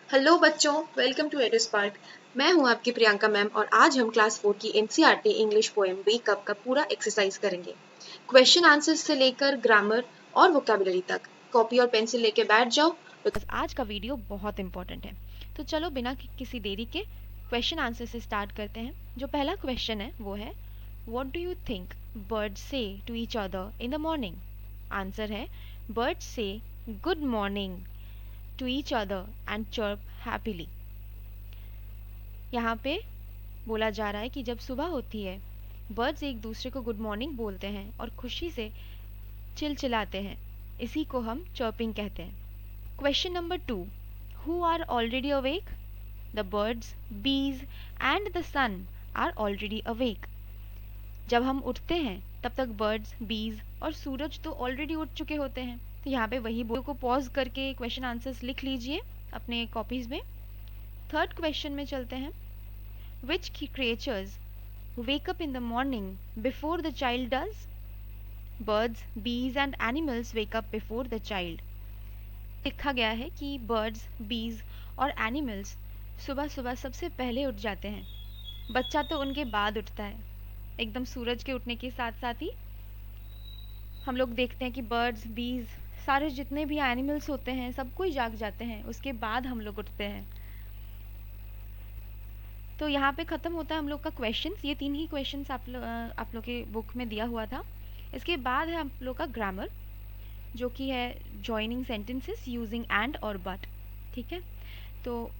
Hello बच्चों, welcome to एडुस्पार्क। मैं हूं आपकी प्रियंका मैम और आज हम क्लास 4 की NCERT English poem wake up का पूरा एक्सरसाइज करेंगे। क्वेश्चन आंसर्स से लेकर ग्रामर और वोकैबुलरी तक कॉपी और पेंसिल लेके बैठ जाओ। आज का वीडियो बहुत इंपॉर्टेंट है। तो चलो बिना किसी देरी के क्वेश्चन आंसर से स्टार्ट करते हैं। जो पहला क्वेश्चन है वो है, what do you think birds say to each other in the morning? Answer है, birds say good morning to each other and chirp happily. यहाँ पे बोला जा रहा है कि जब सुबह होती है, बर्ड्स एक दूसरे को गुड मॉर्निंग बोलते हैं और खुशी से चिलचिलाते हैं। इसी को हम चर्पिंग कहते हैं। Question number 2. Who are already awake? The birds, bees and the sun are already awake. जब हम उठते हैं तब तक बर्ड्स, बीज और सूरज तो ऑलरेडी उठ चुके होते हैं। तो यहाँ पे वही को पॉज करके क्वेश्चन आंसर्स लिख लीजिए अपने कॉपीज में। थर्ड क्वेश्चन में चलते हैं। Which creatures wake up in the morning before the child does? Birds, bees and animals wake up before the child. लिखा गया है कि बर्ड्स, बीज और एनिमल्स सुबह सुबह सबसे पहले उठ जाते हैं। बच्चा तो उनके बाद उठता है। एकदम सूरज के उठने के साथ साथ ही हम लोग देखते हैं कि बर्ड्स, बीज, सारे जितने भी एनिमल्स होते हैं सब कोई जाग जाते हैं, उसके बाद हम लोग उठते हैं। तो यहाँ पे ख़त्म होता है हम लोग का क्वेश्चंस। ये 3 ही क्वेश्चंस आप लोग के बुक में दिया हुआ था। इसके बाद है हम लोग का ग्रामर, जो कि है जॉइनिंग सेंटेंसेस यूजिंग एंड और बट। ठीक है, तो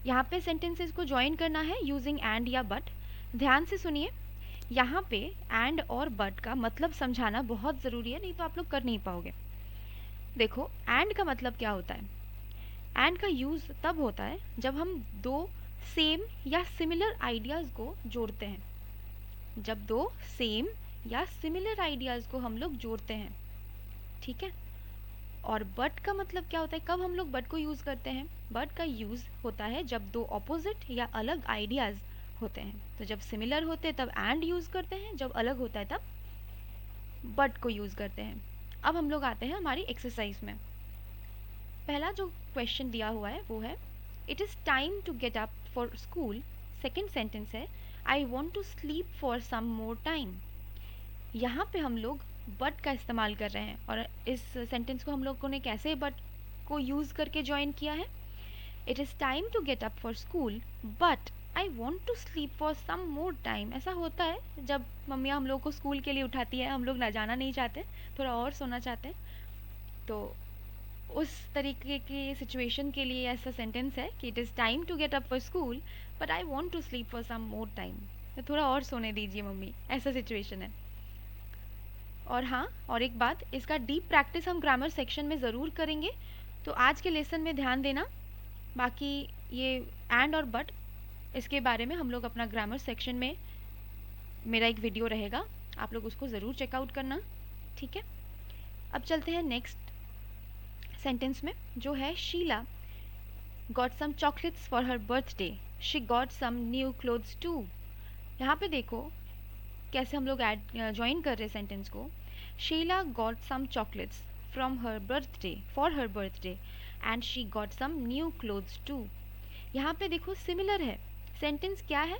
यहाँ पे सेंटेंसेस को ज्वाइन करना है यूजिंग एंड या बट। ध्यान से सुनिए, यहाँ पे एंड और बट का मतलब समझाना बहुत ज़रूरी है, नहीं तो आप लोग कर नहीं पाओगे। देखो, एंड का मतलब क्या होता है? एंड का यूज़ तब होता है जब हम दो सेम या सिमिलर आइडियाज़ को जोड़ते हैं। जब दो सेम या सिमिलर आइडियाज़ को हम लोग जोड़ते हैं। ठीक है, और बट का मतलब क्या होता है? कब हम लोग बट को यूज़ करते हैं? बट का यूज़ होता है जब दो ऑपोजिट या अलग आइडियाज़ होते हैं। तो जब सिमिलर होते हैं तब एंड यूज़ करते हैं, जब अलग होता है तब बट को यूज़ करते हैं। अब हम लोग आते हैं हमारी एक्सरसाइज में। पहला जो क्वेश्चन दिया हुआ है वो है, it is time to get up for school. Second sentence है, I want to sleep for some more time. यहाँ पे हम लोग बट का इस्तेमाल कर रहे हैं और इस सेंटेंस को हम लोगों ने कैसे बट को यूज़ करके ज्वाइन किया है? It is time to get up for school but I want to sleep for some more time. ऐसा होता है जब मम्मियाँ हम लोग को स्कूल के लिए उठाती है, हम लोग ना जाना नहीं चाहते, थोड़ा और सोना चाहते हैं, तो उस तरीके की सिचुएशन के लिए ऐसा सेंटेंस है कि it is time to get up for school but I want to sleep for some more time. तो थोड़ा और सोने दीजिए मम्मी, ऐसा सिचुएशन है। और हाँ, और एक बात, इसका डीप प्रैक्टिस हम ग्रामर सेक्शन में ज़रूर करेंगे, तो आज के लेसन में ध्यान देना। बाकी ये एंड और बट, इसके बारे में हम लोग अपना ग्रामर सेक्शन में मेरा एक वीडियो रहेगा, आप लोग उसको ज़रूर चेकआउट करना। ठीक है, अब चलते हैं नेक्स्ट सेंटेंस में, जो है Sheela got some chocolates for her birthday, she got some new clothes too. यहाँ पे देखो कैसे हम लोग ऐड ज्वाइन कर रहे हैं सेंटेंस को। Sheela got some chocolates from her birthday for her birthday and she got some new clothes too. यहाँ पे देखो सिमिलर है, सेंटेंस क्या है?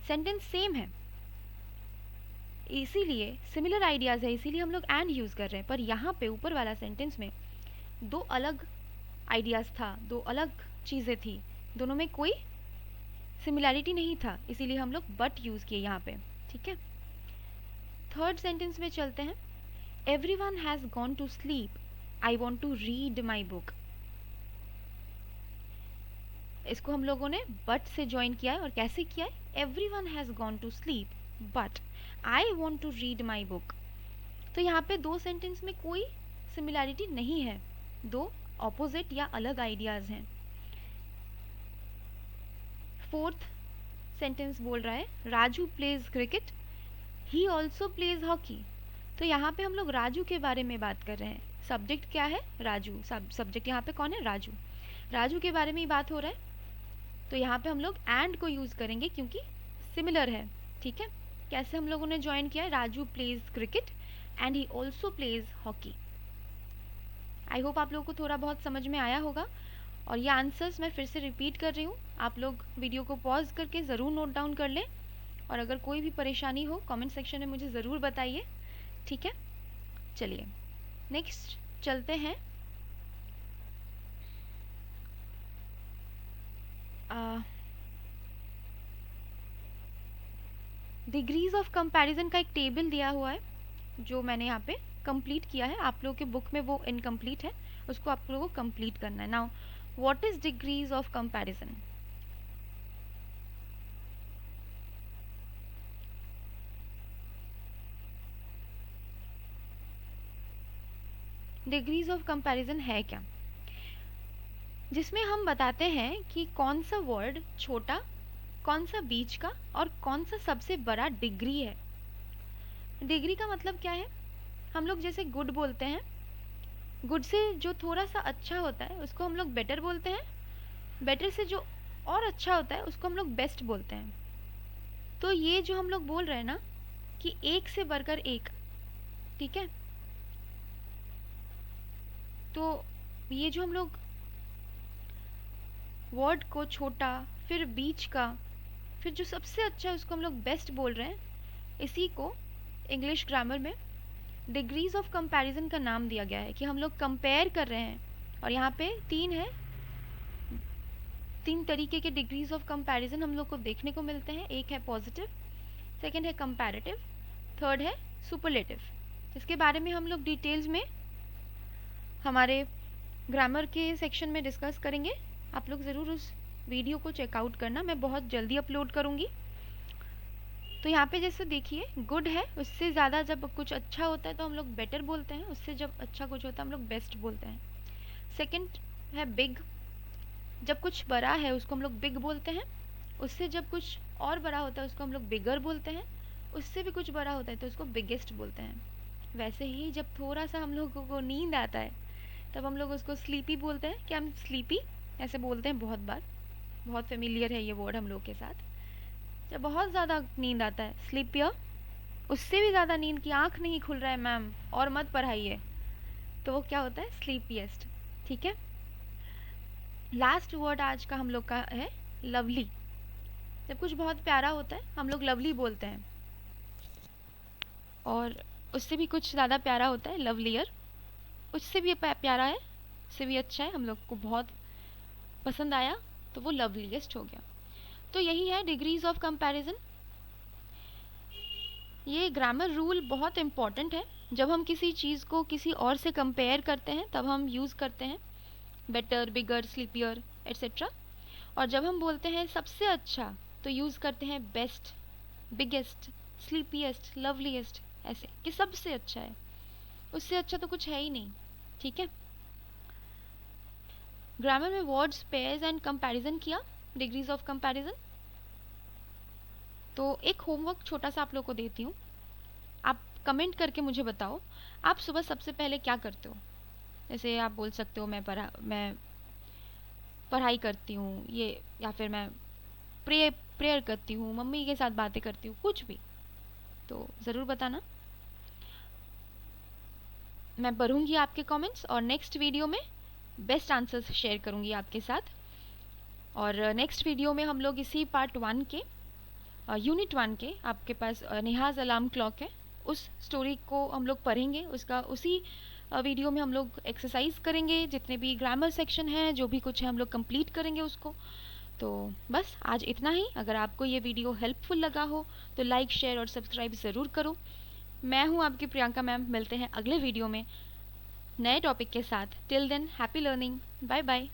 सेंटेंस सेम है, इसीलिए सिमिलर आइडियाज़ है, इसीलिए हम लोग एंड यूज़ कर रहे हैं। पर यहाँ पे ऊपर वाला सेंटेंस में दो अलग आइडियाज़ था, दो अलग चीज़ें थी, दोनों में कोई सिमिलैरिटी नहीं था, इसीलिए हम लोग बट यूज़ किए यहाँ पे। ठीक है, थर्ड सेंटेंस में चलते हैं। Everyone has gone to sleep, I want to read my book. इसको हम लोगों ने बट से ज्वाइन किया है, और कैसे किया है? Everyone has gone to sleep but I want to read my book. तो यहाँ पे दो सेंटेंस में कोई सिमिलैरिटी नहीं है, दो ऑपोजिट या अलग आइडियाज़ हैं। फोर्थ सेंटेंस बोल रहा है, Raju pledge cricket, he also plays hockey. तो यहाँ पे हम लोग राजू के बारे में बात कर रहे हैं। सब्जेक्ट क्या है? राजू। सब्जेक्ट यहाँ पे कौन है? राजू। राजू के बारे में ही बात हो रहा है, तो यहाँ पे हम लोग एंड को यूज़ करेंगे क्योंकि सिमिलर है। ठीक है, कैसे हम लोगों ने ज्वाइन किया है? Raju pledge cricket and he also plays hockey. I hope आप लोगों को थोड़ा बहुत समझ में आया होगा। और ये आंसर्स मैं फिर से रिपीट कर रही हूँ, आप लोग वीडियो को पॉज करके ज़रूर नोट डाउन कर लें, और अगर कोई भी परेशानी हो कमेंट सेक्शन में मुझे ज़रूर बताइए, ठीक है। चलिए नेक्स्ट चलते हैं। डिग्रीज ऑफ कंपैरिजन का एक टेबल दिया हुआ है जो मैंने यहाँ पे कंप्लीट किया है, आप लोगों के बुक में वो इनकम्प्लीट है, उसको आप लोगों को कंप्लीट करना है। Now what is degrees of comparison? Degrees of comparison है क्या? जिसमें हम बताते हैं कि कौन सा वर्ड छोटा, कौन सा बीच का और कौन सा सबसे बड़ा डिग्री है। डिग्री का मतलब क्या है? हम लोग जैसे गुड बोलते हैं, गुड से जो थोड़ा सा अच्छा होता है उसको हम लोग बेटर बोलते हैं, बेटर से जो और अच्छा होता है उसको हम लोग बेस्ट बोलते हैं। तो ये जो हम लोग बोल रहे हैं ना कि एक से बढ़कर एक, ठीक है, तो ये जो हम लोग वर्ड को छोटा, फिर बीच का, फिर जो सबसे अच्छा है उसको हम लोग बेस्ट बोल रहे हैं, इसी को इंग्लिश ग्रामर में डिग्रीज ऑफ कंपैरिजन का नाम दिया गया है कि हम लोग कंपेयर कर रहे हैं। और यहाँ पे तीन तरीके के डिग्रीज ऑफ कंपैरिजन हम लोग को देखने को मिलते हैं। एक है पॉजिटिव, सेकंड है कंपैरेटिव, थर्ड है सुपरलेटिव। इसके बारे में हम लोग डिटेल्स में हमारे ग्रामर के सेक्शन में डिस्कस करेंगे। आप लोग ज़रूर उस वीडियो को चेकआउट करना, मैं बहुत जल्दी अपलोड करूँगी। तो यहाँ पे जैसे देखिए गुड है, उससे ज़्यादा जब कुछ अच्छा होता है तो हम लोग बेटर बोलते हैं, उससे जब अच्छा कुछ होता है हम लोग बेस्ट बोलते हैं। सेकंड है बिग, जब कुछ बड़ा है उसको हम लोग बिग बोलते हैं, उससे जब कुछ और बड़ा होता है उसको हम लोग बिगर बोलते हैं, उससे भी कुछ बड़ा होता है तो उसको बिगेस्ट बोलते हैं। वैसे ही जब थोड़ा सा हम लोगों को नींद आता है तब हम लोग उसको स्लीपी बोलते हैं, कि हम स्लीपी ऐसे बोलते हैं, बहुत बार, बहुत फेमिलियर है ये वर्ड हम लोग के साथ। जब बहुत ज़्यादा नींद आता है स्लीपियर, उससे भी ज़्यादा नींद की आँख नहीं खुल रहा है मैम और मत पढ़ाइए, तो वो क्या होता है? स्लीपिएस्ट, ठीक है। लास्ट वर्ड आज का हम लोग का है लवली। जब कुछ बहुत प्यारा होता है हम लोग लवली बोलते हैं, और उससे भी कुछ ज़्यादा प्यारा होता है लवलियर, उससे भी प्यारा है, उससे भी अच्छा है, हम लोग को बहुत पसंद आया तो वो लवलीएस्ट हो गया। तो यही है डिग्रीज ऑफ कंपैरिजन। ये ग्रामर रूल बहुत इम्पॉर्टेंट है, जब हम किसी चीज़ को किसी और से कंपेयर करते हैं तब हम यूज़ करते हैं बेटर, बिगर, स्लीपियर एट्सेट्रा। और जब हम बोलते हैं सबसे अच्छा तो यूज़ करते हैं बेस्ट, बिगेस्ट, स्लीपीएस्ट, लवलीएस्ट, ऐसे कि सबसे अच्छा है, उससे अच्छा तो कुछ है ही नहीं, ठीक है। ग्रामर में वर्ड्स, पेयर्स एंड कंपैरिजन किया, डिग्रीज ऑफ कंपैरिजन। तो एक होमवर्क छोटा सा आप लोग को देती हूँ, आप कमेंट करके मुझे बताओ आप सुबह सबसे पहले क्या करते हो। जैसे आप बोल सकते हो मैं पढ़ाई करती हूँ, ये, या फिर मैं प्रेयर करती हूँ, मम्मी के साथ बातें करती हूँ, कुछ भी, तो ज़रूर बताना। मैं पढ़ूँगी आपके कमेंट्स और नेक्स्ट वीडियो में बेस्ट आंसर्स शेयर करूँगी आपके साथ। और नेक्स्ट वीडियो में हम लोग इसी पार्ट 1 के यूनिट 1 के, आपके पास निहाज़ अलार्म क्लॉक है, उस स्टोरी को हम लोग पढ़ेंगे, उसका उसी वीडियो में हम लोग एक्सरसाइज करेंगे, जितने भी ग्रामर सेक्शन है जो भी कुछ है हम लोग कंप्लीट करेंगे उसको। तो बस आज इतना ही। अगर आपको ये वीडियो हेल्पफुल लगा हो तो लाइक, शेयर और सब्सक्राइब ज़रूर करो। मैं हूँ आपकी प्रियंका मैम, मिलते हैं अगले वीडियो में नए टॉपिक के साथ। Till then happy learning, bye bye.